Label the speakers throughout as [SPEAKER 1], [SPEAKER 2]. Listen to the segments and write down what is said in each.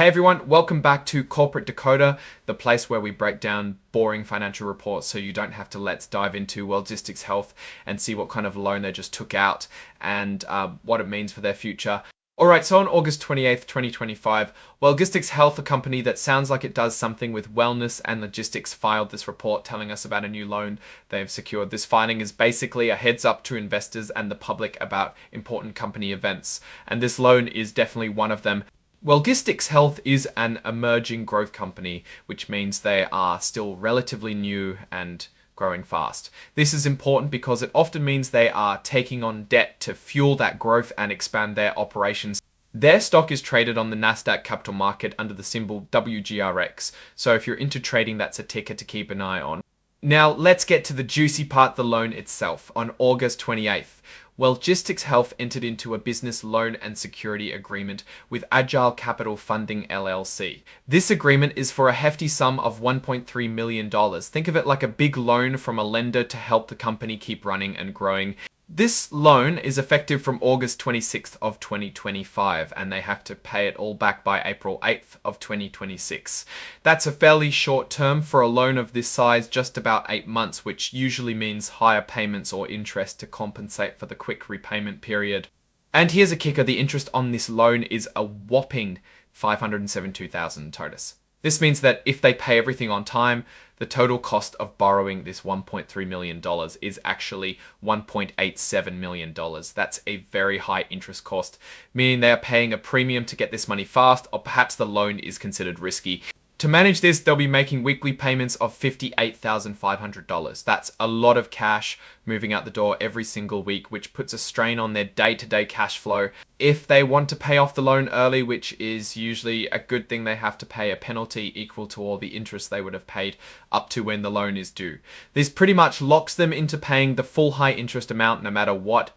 [SPEAKER 1] Hey everyone, welcome back to Corporate Decoder, the place where we break down boring financial reports so you don't have to. Let's dive into Wellgistics Health and see what kind of loan they just took out and what it means for their future. Alright, so on August 28th, 2025, Wellgistics Health, a company that sounds like it does something with wellness and logistics, filed this report telling us about a new loan they've secured. This filing is basically a heads up to investors and the public about important company events, and this loan is definitely one of them. Wellgistics Health is an emerging growth company, which means they are still relatively new and growing fast. This is important because it often means they are taking on debt to fuel that growth and expand their operations. Their stock is traded on the Nasdaq Capital Market under the symbol WGRX, so if you're into trading, that's a ticker to keep an eye on. Now let's get to the juicy part, the loan itself. On August 28th, Wellgistics Health entered into a business loan and security agreement with Agile Capital Funding LLC. This agreement is for a hefty sum of $1.3 million. Think of it like a big loan from a lender to help the company keep running and growing. This loan is effective from August 26th of 2025, and they have to pay it all back by April 8th of 2026. That's a fairly short term for a loan of this size, just about 8 months, which usually means higher payments or interest to compensate for the quick repayment period. And here's a kicker, the interest on this loan is a whopping 572,000 totus. This means that if they pay everything on time, the total cost of borrowing this $1.3 million is actually $1.87 million. That's a very high interest cost, meaning they are paying a premium to get this money fast, or perhaps the loan is considered risky. To manage this, they'll be making weekly payments of $58,500. That's a lot of cash moving out the door every single week, which puts a strain on their day-to-day cash flow. If they want to pay off the loan early, which is usually a good thing, they have to pay a penalty equal to all the interest they would have paid up to when the loan is due. This pretty much locks them into paying the full high interest amount no matter what.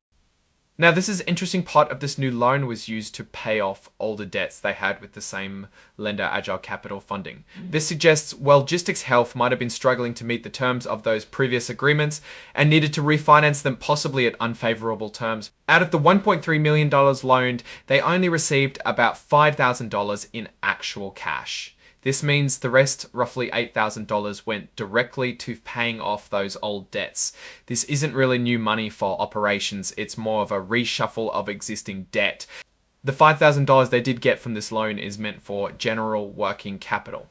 [SPEAKER 1] Now, this is an interesting part of this new loan was used to pay off older debts they had with the same lender, Agile Capital Funding. This suggests Wellgistics Health might have been struggling to meet the terms of those previous agreements and needed to refinance them, possibly at unfavorable terms. Out of the $1.3 million loaned, they only received about $5,000 in actual cash. This means the rest, roughly $8,000, went directly to paying off those old debts. This isn't really new money for operations, it's more of a reshuffle of existing debt. The $5,000 they did get from this loan is meant for general working capital.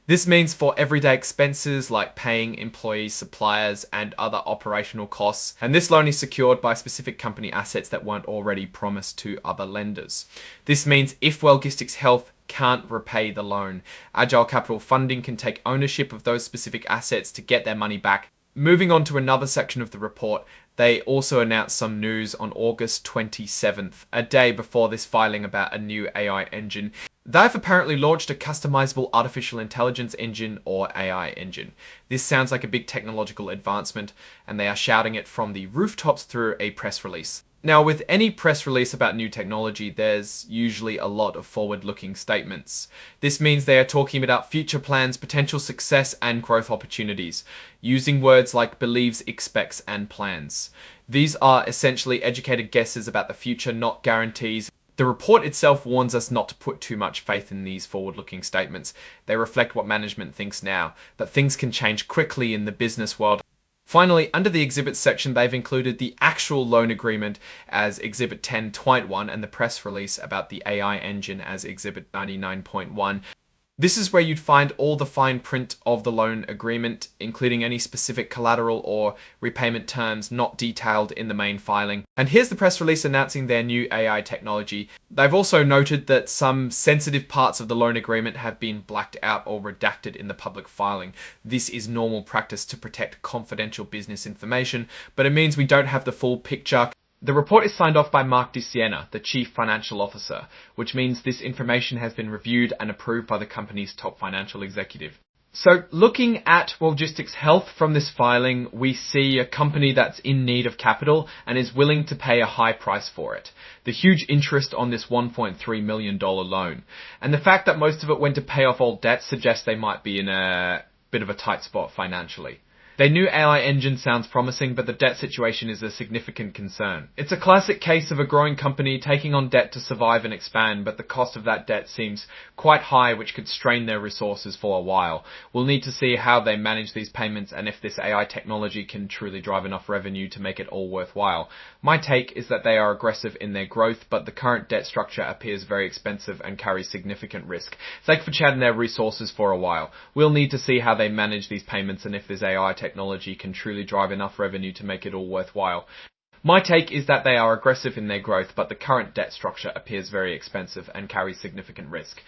[SPEAKER 1] This means for everyday expenses like paying employees, suppliers, and other operational costs. And this loan is secured by specific company assets that weren't already promised to other lenders. This means if Wellgistics Health can't repay the loan, Agile Capital Funding can take ownership of those specific assets to get their money back. Moving on to another section of the report, they also announced some news on August 27th, a day before this filing, about a new AI engine. They've apparently launched a customizable artificial intelligence engine, or AI engine. This sounds like a big technological advancement, and they are shouting it from the rooftops through a press release. Now, with any press release about new technology, there's usually a lot of forward-looking statements. This means they are talking about future plans, potential success, and growth opportunities, using words like believes, expects, and plans. These are essentially educated guesses about the future, not guarantees. The report itself warns us not to put too much faith in these forward-looking statements. They reflect what management thinks now, but things can change quickly in the business world. Finally, under the exhibits section, they've included the actual loan agreement as Exhibit 10.1 and the press release about the AI engine as Exhibit 99.1. This is where you'd find all the fine print of the loan agreement, including any specific collateral or repayment terms not detailed in the main filing. And here's the press release announcing their new AI technology. They've also noted that some sensitive parts of the loan agreement have been blacked out or redacted in the public filing. This is normal practice to protect confidential business information, but it means we don't have the full picture. The report is signed off by Mark DeSiena, the Chief Financial Officer, which means this information has been reviewed and approved by the company's top financial executive. So looking at Wellgistics Health from this filing, we see a company that's in need of capital and is willing to pay a high price for it. The huge interest on this $1.3 million loan. And the fact that most of it went to pay off old debts suggests they might be in a bit of a tight spot financially. Their new AI engine sounds promising, but the debt situation is a significant concern. It's a classic case of a growing company taking on debt to survive and expand, but the cost of that debt seems quite high, which could strain their resources for a while. We'll need to see how they manage these payments and if this AI technology can truly drive enough revenue to make it all worthwhile. My take is that they are aggressive in their growth, but the current debt structure appears very expensive and carries significant risk. Thanks for chatting their resources for a while. We'll need to see how they manage these payments and if this AI technology can truly drive enough revenue to make it all worthwhile. My take is that they are aggressive in their growth, but the current debt structure appears very expensive and carries significant risk.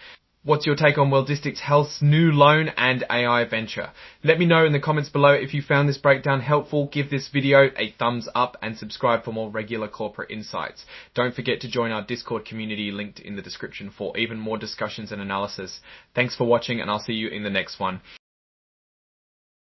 [SPEAKER 1] What's your take on Wellgistics Health's new loan and AI venture? Let me know in the comments below. If you found this breakdown helpful, give this video a thumbs up and subscribe for more regular corporate insights. Don't forget to join our Discord community linked in the description for even more discussions and analysis. Thanks for watching, and I'll see you in the next one.